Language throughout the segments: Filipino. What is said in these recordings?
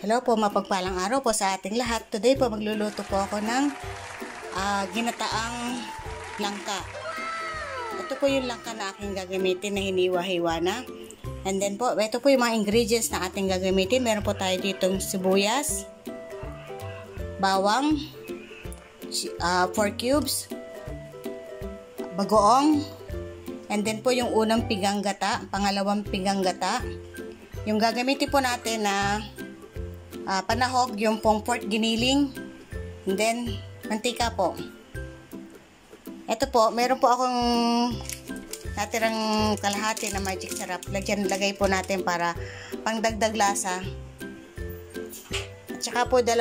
Hello po, mapagpalang araw po sa ating lahat. Today po magluluto po ako ng ginataang langka. Ito po yung langka na aking gagamitin na hiniwa-hiwa na. And then po, ito po yung mga ingredients na ating gagamitin. Meron po tayo ditong sibuyas, bawang, 4 cubes, bagoong, and then po yung unang pinggang gata, pangalawang pinggang gata. Yung gagamitin po natin na panahog, yung pong pork giniling, and then mantika po. Ito po, meron po akong natirang kalahati na magic sarap. Lagay po natin para pangdagdag lasa. At saka po 2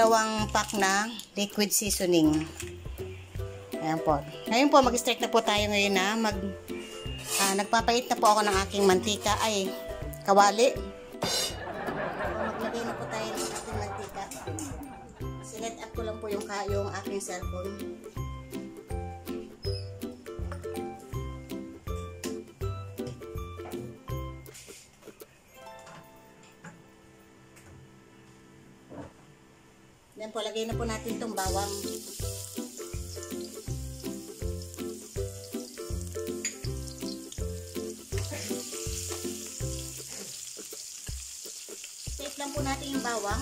pack na liquid seasoning. Ayan po. Ngayon po, mag-start na po tayo ngayon na nagpapait na po ako ng aking mantika, ay kawali. Maglagay na po tayo ng ating mantika. Sinet up ko lang po yung aking cellphone. Then po, lagay na po natin itong bawang. Tape lang po natin yung bawang.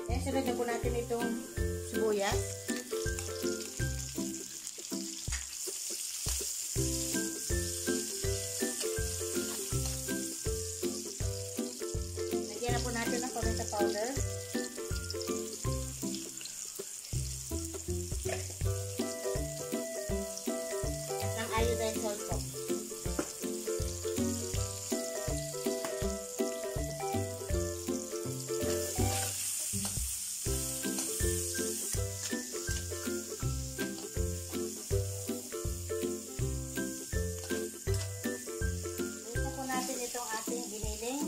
Then, sunod na po natin itong sibuyas. Lagyan na po natin ng paminta powder. At ang iodine salt po. Ito po natin itong ating giniling.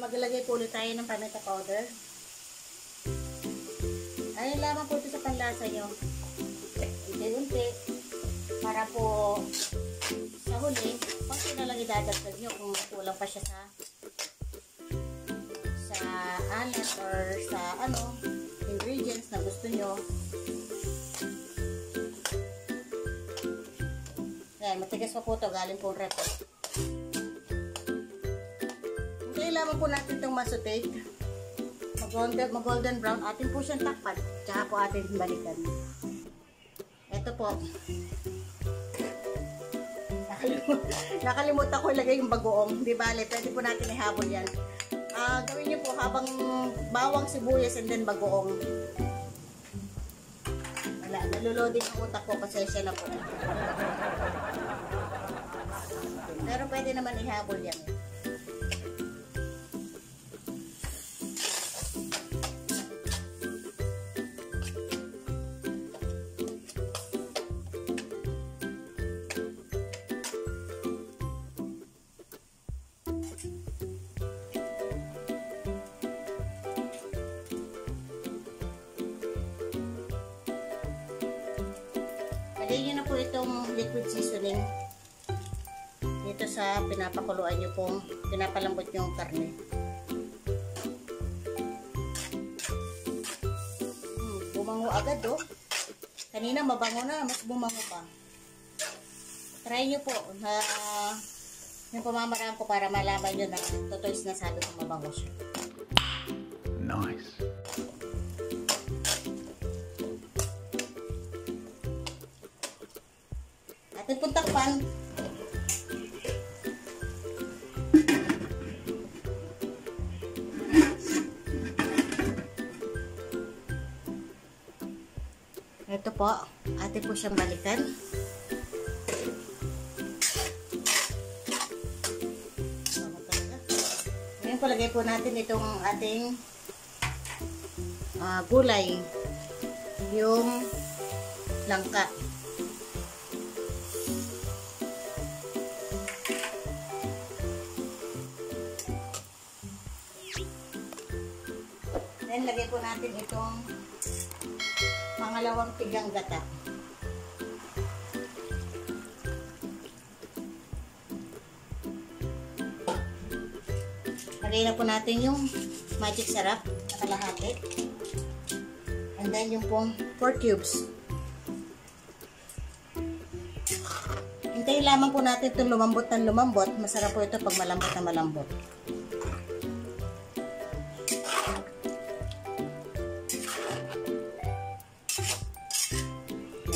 Maglagay po ulit tayo ng paminta powder. Ayun lamang po ito sa panlasa nyo. Unti-unti. Para po sa huli, pag na lang idadagdag nyo kung kulang pa siya sa alat or sa ingredients na gusto nyo. Ayan, matigas pa po ito. Galing po rep. Kailangan po natin itong masotate. Mag-golden brown. Atin po siyang takpan. Tsaka po atin balikan. Ito po. Nakalimutan ko ilagay yung bagoong. Di bale, pwede po natin ihabol yan. Gawin niyo po habang bawang, sibuyas, and then bagoong. Wala, naluloding ang utak ko. Pasensya na po. Pero pwede naman ihabol yan. Lagyan nyo na po itong liquid seasoning dito sa pinapakuluan nyo pong pinapalambot yung karne. Bumango agad oh. Kanina mabango na, mas bumango pa. Try nyo po na yung pamamaraan ko para malaman nyo na totoo sinasabi kong mabango siya. Nice. Atin pong takpan. Ito po, atin po siyang balikan. Ngayon po, lagay po natin itong ating gulay. Yung langka. Then, lagay po natin itong pangalawang pigang gata. Lagay na po natin yung magic sarap na kalahati. And then, yung pong 4 cubes. Hintayin lamang po natin itong lumambot ng lumambot. Masarap po ito pag malambot na malambot.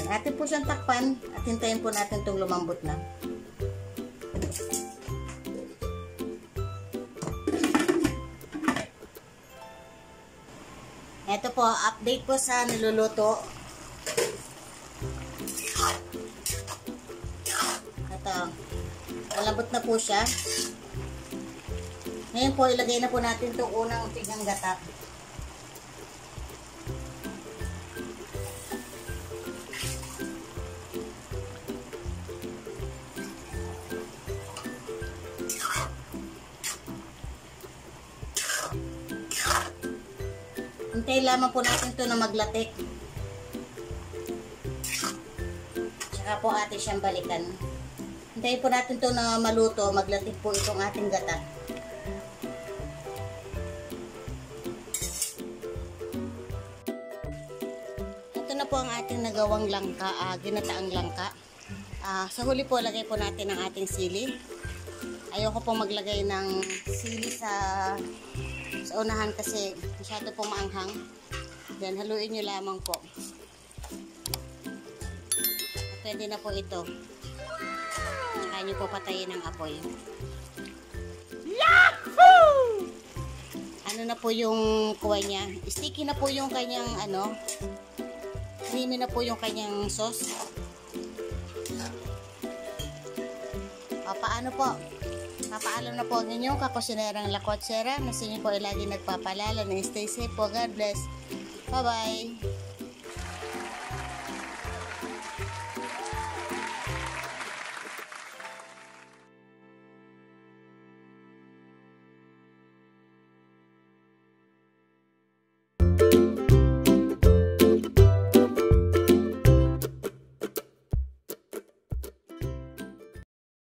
Atin po siyang takpan at hintayin po natin itong lumambot na. Ito po, update po sa niluluto. Ito, malambot na po siya. Ngayon po, ilagay na po natin itong unang pigang gata. Hintayin lamang po natin ito na maglatik. Tsaka po atin siyang balikan. Hintayin po natin ito na maluto, maglatik po itong ating gata. Ito na po ang ating nagawang langka, ginataang langka. Sa huli po, lagay po natin ang ating sili. Ayoko po maglagay ng sili sa unahan kasi masyado po maanghang. Then haluin nyo lamang po. Pwede na po ito. Saka nyo po patayin ang apoy. Yahoo! Ano na po yung kuha niya? Sticky na po yung kanyang creamy na po yung kanyang sauce. Paano po? Papaalam na po ang inyong kakusinerang Lakotsera na sa inyo po ay lagi nagpapalala na stay safe po. God bless. Bye-bye.